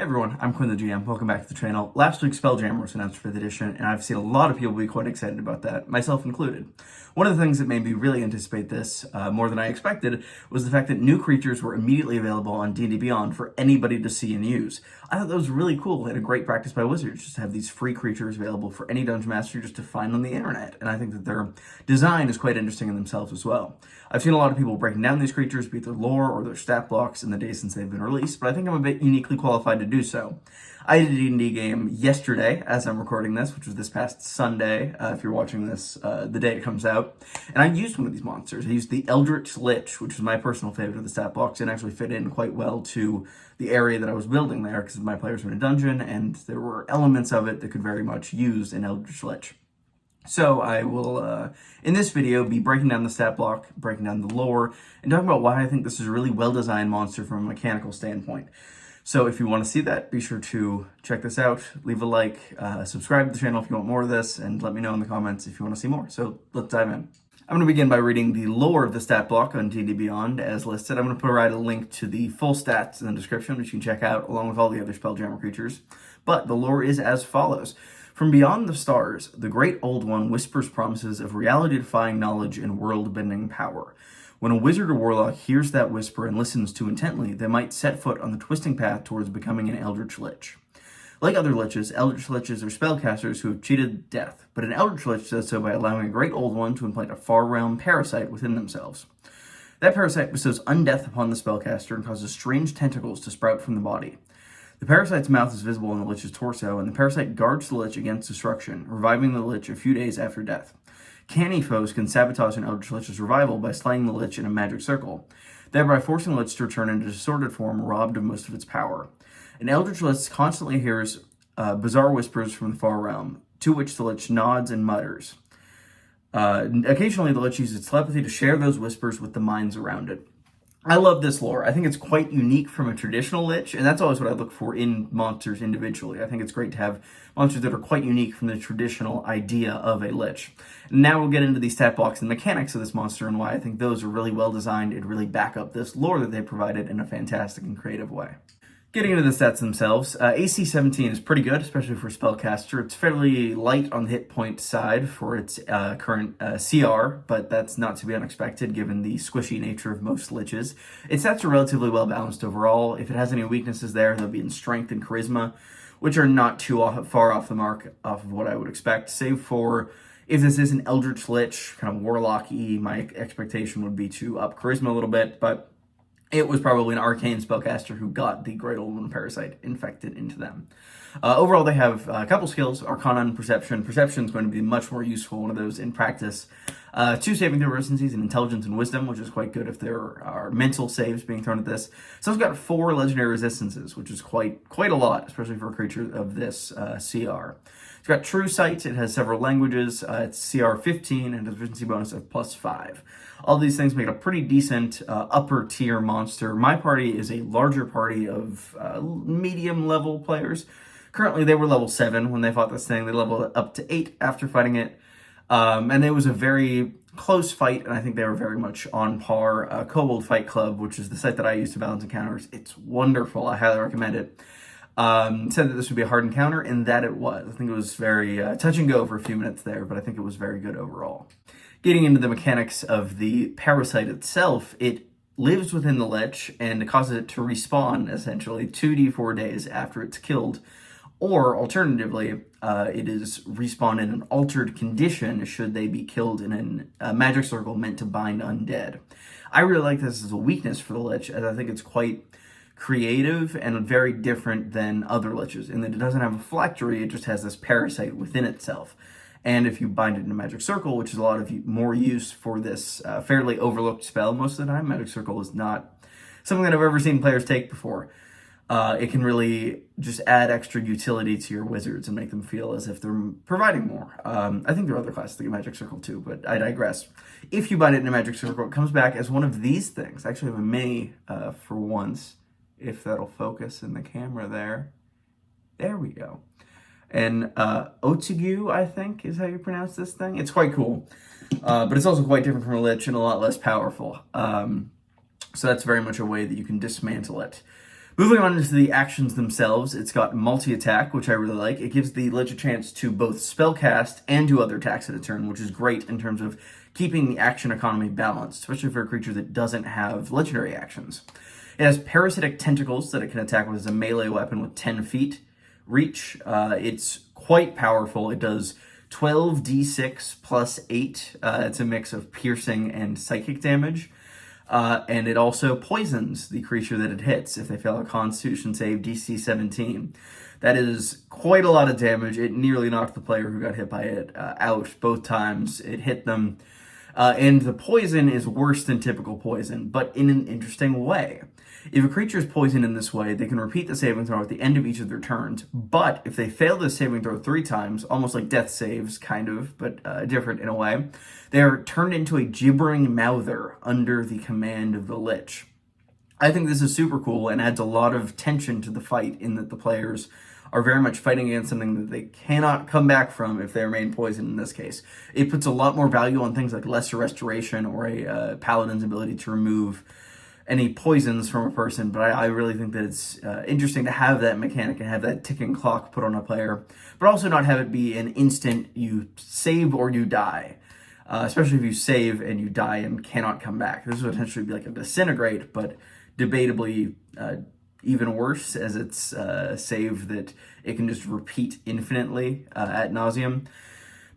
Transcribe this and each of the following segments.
Hey everyone, I'm Quinn the GM. Welcome back to the channel. Last week's Spelljammer was announced for 5th edition, and I've seen a lot of people be quite excited about that, myself included. One of the things that made me really anticipate this more than I expected was the fact that new creatures were immediately available on D&D Beyond for anybody to see and use. I thought that was really cool and a great practice by Wizards, just to have these free creatures available for any Dungeon Master just to find on the internet, and I think that their design is quite interesting in themselves as well. I've seen a lot of people breaking down these creatures, be it their lore or their stat blocks in the days since they've been released, but I think I'm a bit uniquely qualified to do so. I did a D&D game yesterday as I'm recording this, which was this past Sunday, if you're watching this the day it comes out, and I used one of these monsters. I used the Eldritch Lich, which is my personal favorite of the stat blocks, and actually fit in quite well to the area that I was building there, because my players were in a dungeon, and there were elements of it that could very much use an Eldritch Lich. So I will, in this video, be breaking down the stat block, breaking down the lore, and talking about why I think this is a really well-designed monster from a mechanical standpoint. So if you want to see that, be sure to check this out, leave a like, subscribe to the channel if you want more of this, and let me know in the comments if you want to see more. So let's dive in. I'm going to begin by reading the lore of the stat block on D&D Beyond as listed. I'm going to provide a link to the full stats in the description, which you can check out along with all the other Spelljammer creatures. But the lore is as follows. From beyond the stars, the great old one whispers promises of reality-defying knowledge and world-bending power. When a wizard or warlock hears that whisper and listens too intently, they might set foot on the twisting path towards becoming an Eldritch Lich. Like other liches, Eldritch Liches are spellcasters who have cheated death, but an Eldritch Lich does so by allowing a great old one to implant a far realm parasite within themselves. That parasite bestows undeath upon the spellcaster and causes strange tentacles to sprout from the body. The parasite's mouth is visible in the Lich's torso, and the parasite guards the Lich against destruction, reviving the Lich a few days after death. Canny foes can sabotage an Eldritch Lich's revival by slaying the Lich in a magic circle, thereby forcing the Lich to return in a distorted form, robbed of most of its power. An Eldritch Lich constantly hears bizarre whispers from the far realm, to which the Lich nods and mutters. Occasionally, the Lich uses telepathy to share those whispers with the minds around it. I love this lore. I think it's quite unique from a traditional Lich, and that's always what I look for in monsters individually. I think it's great to have monsters that are quite unique from the traditional idea of a Lich. Now we'll get into the stat blocks and mechanics of this monster and why I think those are really well designed and really back up this lore that they provided in a fantastic and creative way. Getting into the stats themselves, AC 17 is pretty good, especially for a spellcaster. It's fairly light on the hit point side for its current CR, but that's not to be unexpected given the squishy nature of most liches. Its stats are relatively well balanced overall. If it has any weaknesses there, they'll be in strength and charisma, which are not too far off the mark off of what I would expect, save for if this is an Eldritch Lich, kind of warlock-y, my expectation would be to up charisma a little bit, but it was probably an arcane spellcaster who got the Great Old One Parasite infected into them. Overall, they have a couple skills, Arcana and Perception. Perception is going to be much more useful, one of those in practice. 2 saving throw resistancies in Intelligence and Wisdom, which is quite good if there are mental saves being thrown at this. It's also got 4 legendary resistances, which is quite a lot, especially for a creature of this CR. It's got True Sight, it has several languages, it's CR 15, and has a proficiency bonus of +5. All these things make it a pretty decent upper tier monster. My party is a larger party of medium level players. Currently, they were level 7 when they fought this thing. They leveled up to 8 after fighting it. And it was a very close fight, and I think they were very much on par. Kobold Fight Club, which is the site that I use to balance encounters, it's wonderful. I highly recommend it. Said that this would be a hard encounter, and that it was. I think it was very touch and go for a few minutes there, but I think it was very good overall. Getting into the mechanics of the parasite itself, it lives within the Lich and causes it to respawn, essentially, 2d4 days after it's killed. Or, alternatively, it is respawned in an altered condition should they be killed in a magic circle meant to bind undead. I really like this as a weakness for the Lich, as I think it's quite creative and very different than other Liches, in that it doesn't have a phylactery, it just has this parasite within itself. And if you bind it in a magic circle, which is a lot of more use for this fairly overlooked spell most of the time, magic circle is not something that I've ever seen players take before. It can really just add extra utility to your wizards and make them feel as if they're providing more. I think there are other classes that get magic circle too, but I digress. If you bind it in a magic circle, it comes back as one of these things. I actually have a mini for once, if that'll focus in the camera there. There we go. And Otigu, I think, is how you pronounce this thing. It's quite cool, but it's also quite different from a Lich and a lot less powerful. So that's very much a way that you can dismantle it. Moving on into the actions themselves, it's got multi-attack, which I really like. It gives the Lich a chance to both spellcast and do other attacks at a turn, which is great in terms of keeping the action economy balanced, especially for a creature that doesn't have legendary actions. It has parasitic tentacles that it can attack with as a melee weapon with 10 feet reach. It's quite powerful. It does 12d6 plus 8. It's a mix of piercing and psychic damage. And it also poisons the creature that it hits if they fail a Constitution save DC 17. That is quite a lot of damage. It nearly knocked the player who got hit by it out both times. It hit them. And the poison is worse than typical poison, but in an interesting way. If a creature is poisoned in this way, they can repeat the saving throw at the end of each of their turns, but if they fail the saving throw 3 times, almost like death saves, kind of, but different in a way, they are turned into a gibbering mouther under the command of the Lich. I think this is super cool and adds a lot of tension to the fight in that the players are very much fighting against something that they cannot come back from if they remain poisoned in this case. It puts a lot more value on things like Lesser Restoration or a Paladin's ability to remove any poisons from a person, but I really think that it's interesting to have that mechanic and have that ticking clock put on a player, but also not have it be an instant you save or you die, especially if you save and you die and cannot come back. This would potentially be like a disintegrate, but debatably even worse, as it's a save that it can just repeat infinitely ad nauseum.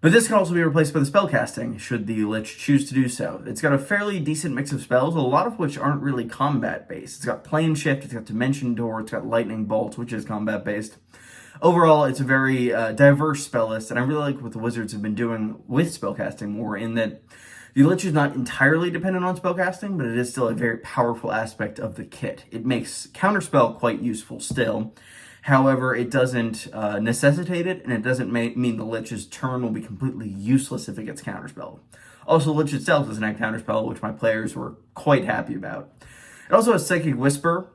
But this can also be replaced by the spellcasting, should the Lich choose to do so. It's got a fairly decent mix of spells, a lot of which aren't really combat-based. It's got Plane Shift, it's got Dimension Door, it's got Lightning Bolt, which is combat-based. Overall, it's a very diverse spell list, and I really like what the Wizards have been doing with spellcasting more, in that the Lich is not entirely dependent on spellcasting, but it is still a very powerful aspect of the kit. It makes Counterspell quite useful still. However, it doesn't necessitate it, and it doesn't mean the Lich's turn will be completely useless if it gets Counterspelled. Also, the Lich itself doesn't have Counterspell, which my players were quite happy about. It also has Psychic Whisper,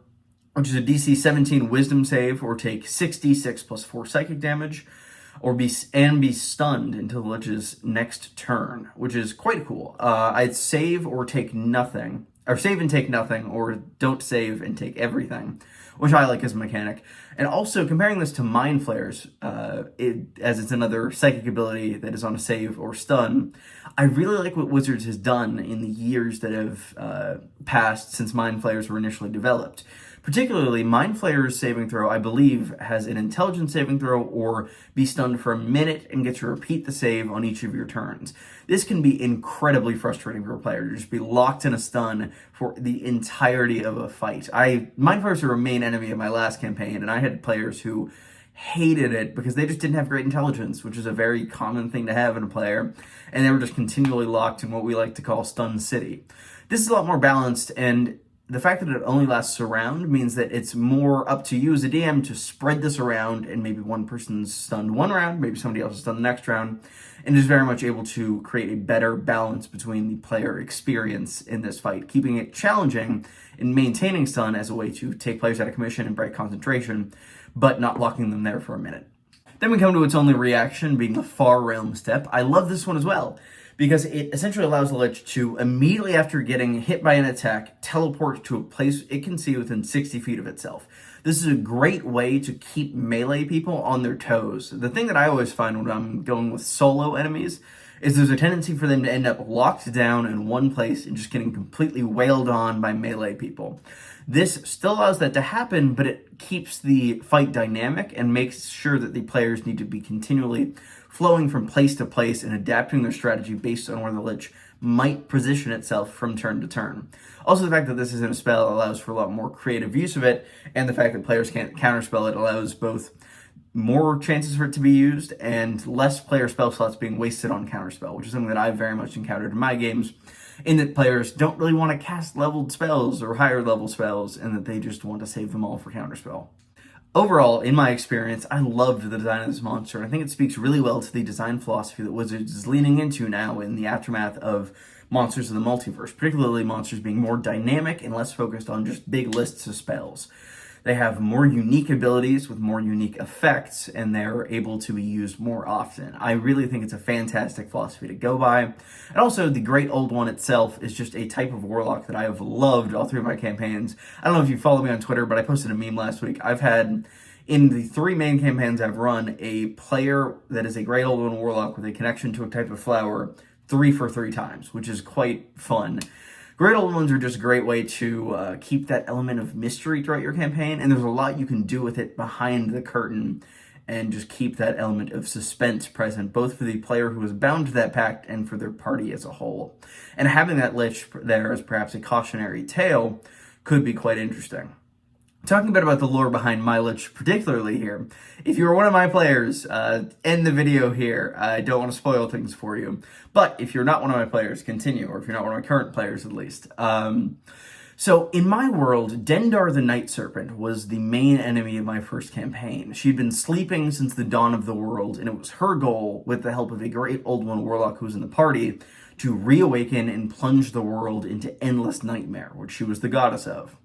which is a DC 17 Wisdom save, or take 6d6 plus 4 psychic damage, or be stunned until the Lich's next turn, which is quite cool. I'd save or take nothing, or save and take nothing, or don't save and take everything, which I like as a mechanic. And also, comparing this to Mind Flayers, as it's another psychic ability that is on a save or stun, I really like what Wizards has done in the years that have passed since Mind Flayers were initially developed. Particularly, Mind Flayer's saving throw, I believe, has an intelligence saving throw or be stunned for a minute and get to repeat the save on each of your turns. This can be incredibly frustrating for a player to just be locked in a stun for the entirety of a fight. Mind Flayers were a main enemy of my last campaign, and I had players who hated it because they just didn't have great intelligence, which is a very common thing to have in a player, and they were just continually locked in what we like to call Stun City. This is a lot more balanced, and the fact that it only lasts a round means that it's more up to you as a DM to spread this around, and maybe one person's stunned one round, maybe somebody else is stunned the next round, and is very much able to create a better balance between the player experience in this fight, keeping it challenging and maintaining stun as a way to take players out of commission and break concentration, but not locking them there for a minute. Then we come to its only reaction, being the Far Realm step. I love this one as well, because it essentially allows the Lich to, immediately after getting hit by an attack, teleport to a place it can see within 60 feet of itself. This is a great way to keep melee people on their toes. The thing that I always find when I'm going with solo enemies is there's a tendency for them to end up locked down in one place and just getting completely wailed on by melee people. This still allows that to happen, but it keeps the fight dynamic and makes sure that the players need to be continually flowing from place to place and adapting their strategy based on where the Lich might position itself from turn to turn. Also, the fact that this isn't a spell allows for a lot more creative use of it, and the fact that players can't counterspell it allows both more chances for it to be used and less player spell slots being wasted on counterspell, which is something that I've very much encountered in my games, in that players don't really want to cast leveled spells or higher level spells, and that they just want to save them all for counterspell. Overall, in my experience, I loved the design of this monster, and I think it speaks really well to the design philosophy that Wizards is leaning into now in the aftermath of monsters of the multiverse, particularly monsters being more dynamic and less focused on just big lists of spells. They have more unique abilities with more unique effects, and they're able to be used more often. I really think it's a fantastic philosophy to go by. And also, the Great Old One itself is just a type of warlock that I have loved all through my campaigns. I don't know if you follow me on Twitter, but I posted a meme last week. I've had, in the 3 main campaigns I've run, a player that is a Great Old One warlock with a connection to a type of flower 3 for 3 times, which is quite fun. Great Old Ones are just a great way to keep that element of mystery throughout your campaign, and there's a lot you can do with it behind the curtain and just keep that element of suspense present, both for the player who is bound to that pact and for their party as a whole. And having that Lich there as perhaps a cautionary tale could be quite interesting. Talking a bit about the lore behind my Lich particularly here, if you're one of my players, end the video here. I don't want to spoil things for you. But if you're not one of my players, continue, or if you're not one of my current players at least. So in my world, Dendar the Night Serpent was the main enemy of my first campaign. She'd been sleeping since the dawn of the world, and it was her goal, with the help of a Great Old One warlock who was in the party, to reawaken and plunge the world into endless nightmare, which she was the goddess of.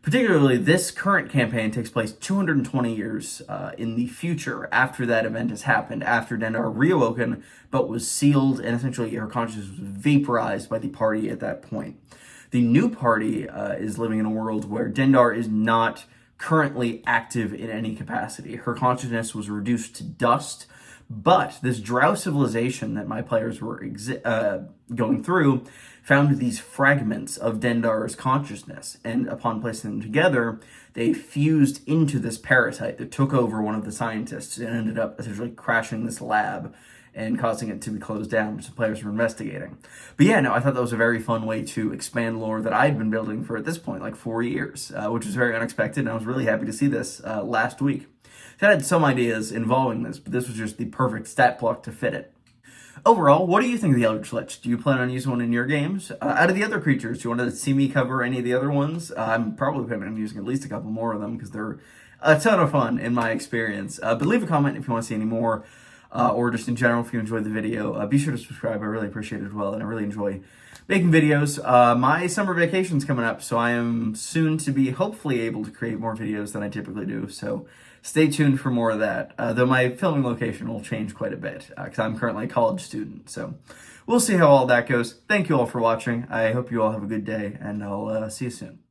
Particularly, this current campaign takes place 220 years in the future after that event has happened, after Dendar reawoken, but was sealed, and essentially her consciousness was vaporized by the party at that point. The new party is living in a world where Dendar is not currently active in any capacity. Her consciousness was reduced to dust, but this drow civilization that my players were going through found these fragments of Dendar's consciousness, and upon placing them together, they fused into this parasite that took over one of the scientists and ended up essentially crashing this lab and causing it to be closed down, which the players were investigating. But yeah, no, I thought that was a very fun way to expand lore that I'd been building for, at this point, like 4 years, which was very unexpected, and I was really happy to see this last week. So I had some ideas involving this, but this was just the perfect stat block to fit it. Overall, what do you think of the Eldritch Lich? Do you plan on using one in your games? Out of the other creatures, do you want to see me cover any of the other ones? I'm probably planning on using at least a couple more of them because they're a ton of fun in my experience. But leave a comment if you want to see any more, or just in general if you enjoyed the video. Be sure to subscribe. I really appreciate it as well, and I really enjoy making videos. My summer vacation's coming up, so I am soon to be hopefully able to create more videos than I typically do. So stay tuned for more of that, though my filming location will change quite a bit because I'm currently a college student. So we'll see how all that goes. Thank you all for watching. I hope you all have a good day, and I'll see you soon.